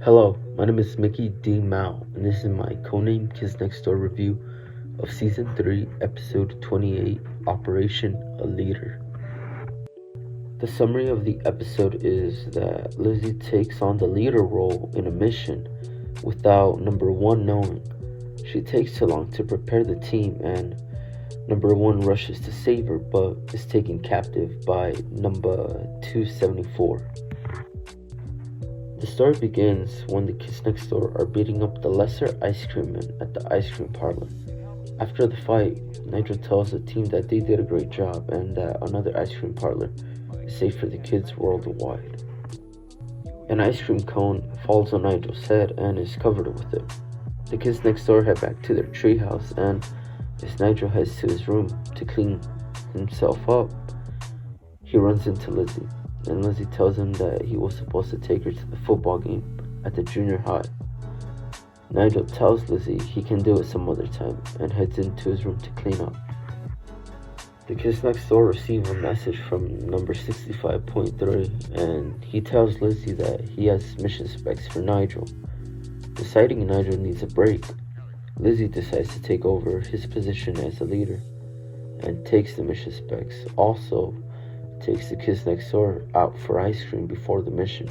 Hello, my name is Mickey D. Mao, and this is my Codename Kids Next Door review of Season 3, Episode 28, Operation L.E.A.D.E.R. The summary of the episode is that Lizzie takes on the leader role in a mission without number 1 knowing. She takes too long to prepare the team, and number 1 rushes to save her but is taken captive by number 274. The story begins when the kids next door are beating up the lesser ice cream man at the ice cream parlor. After the fight, Nigel tells the team that they did a great job and that another ice cream parlor is safe for the kids worldwide. An ice cream cone falls on Nigel's head and is covered with it. The kids next door head back to their treehouse, and as Nigel heads to his room to clean himself up, he runs into Lizzie. And Lizzie tells him that he was supposed to take her to the football game at the junior high. Nigel tells Lizzie he can do it some other time and heads into his room to clean up. The kids next door receive a message from number 65.3, and he tells Lizzie that he has mission specs for Nigel. Deciding Nigel needs a break, Lizzie decides to take over his position as a leader and takes the mission specs. Also takes the kids next door out for ice cream before the mission.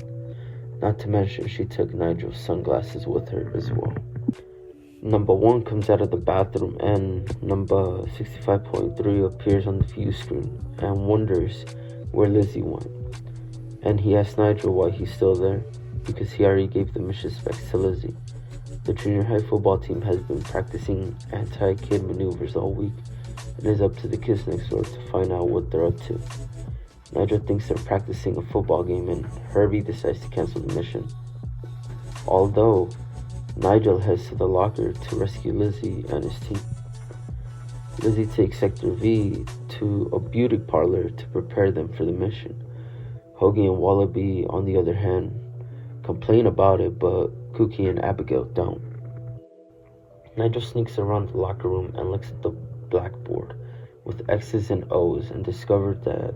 Not to mention, she took Nigel's sunglasses with her as well. Number 1 comes out of the bathroom, and number 65.3 appears on the view screen and wonders where Lizzie went. And he asks Nigel why he's still there, because he already gave the mission specs to Lizzie. The junior high football team has been practicing anti-kid maneuvers all week, and it's up to the kids next door to find out what they're up to. Nigel thinks they're practicing a football game, and Herbie decides to cancel the mission. Although, Nigel heads to the locker to rescue Lizzie and his team. Lizzie takes Sector V to a beauty parlor to prepare them for the mission. Hoagie and Wallaby, on the other hand, complain about it, but Cookie and Abigail don't. Nigel sneaks around the locker room and looks at the blackboard with X's and O's and discovers that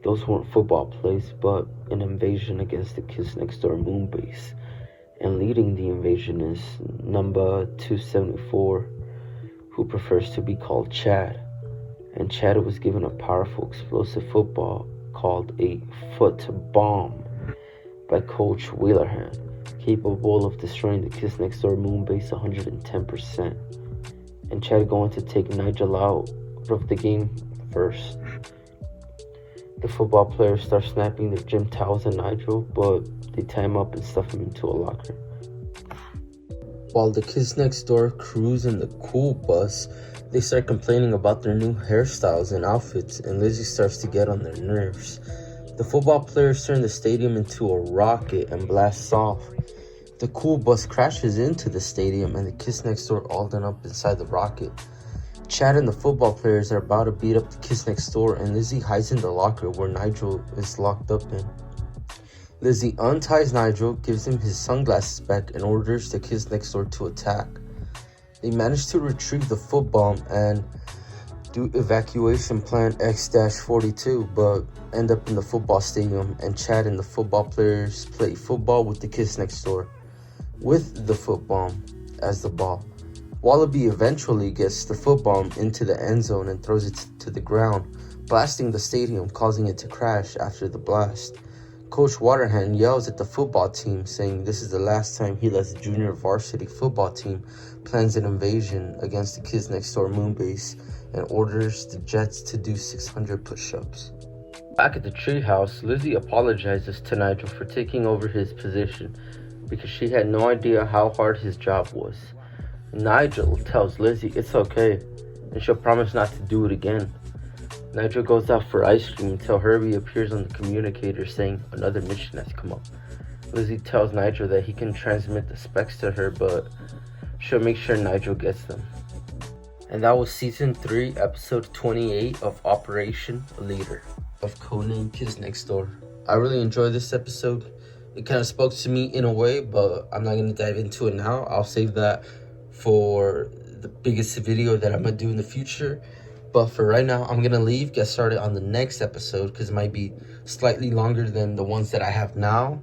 those weren't football plays, but an invasion against the kids next door moon base. And leading the invasion is number 274, who prefers to be called Chad. And Chad was given a powerful explosive football called a foot bomb by Coach Wheelerhan, capable of destroying the kids next door moon base 110%. And Chad going to take Nigel out of the game first. The football players start snapping their gym towels at Nigel, but they tie him up and stuff him into a locker. While the kids next door cruise in the cool bus, they start complaining about their new hairstyles and outfits, and Lizzie starts to get on their nerves. The football players turn the stadium into a rocket and blasts off. The cool bus crashes into the stadium, and the kids next door all done up inside the rocket. Chad and the football players are about to beat up the kids next door, and Lizzie hides in the locker where Nigel is locked up in. Lizzie unties Nigel, gives him his sunglasses back, and orders the kids next door to attack. They manage to retrieve the foot bomb and do evacuation plan X-42, but end up in the football stadium, and Chad and the football players play football with the kids next door, with the foot bomb as the ball. Wallaby eventually gets the foot bomb into the end zone and throws it to the ground, blasting the stadium, causing it to crash after the blast. Coach Waterhand yells at the football team, saying this is the last time he lets the junior varsity football team plans an invasion against the kids next door moon base, and orders the Jets to do 600 push-ups. Back at the treehouse, Lizzie apologizes to Nigel for taking over his position because she had no idea how hard his job was. Nigel tells Lizzie it's okay, and she'll promise not to do it again. Nigel goes out for ice cream until Herbie appears on the communicator saying another mission has come up. Lizzie tells Nigel that he can transmit the specs to her, but she'll make sure Nigel gets them. And that was Season 3, Episode 28 of Operation L.E.A.D.E.R. of Codename Kids Next Door. I really enjoyed this episode. It kind of spoke to me in a way, but I'm not going to dive into it now. I'll save that for the biggest video that I'm going to do in the future. But for right now, I'm going to leave, get started on the next episode, because it might be slightly longer than the ones that I have now.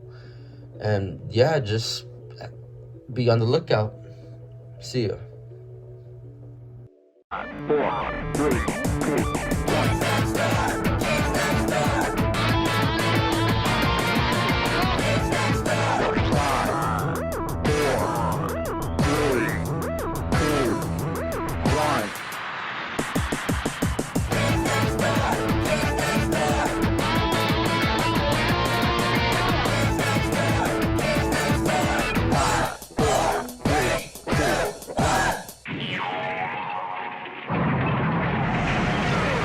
And yeah, just Be on the lookout. See ya. 4, 3, 2,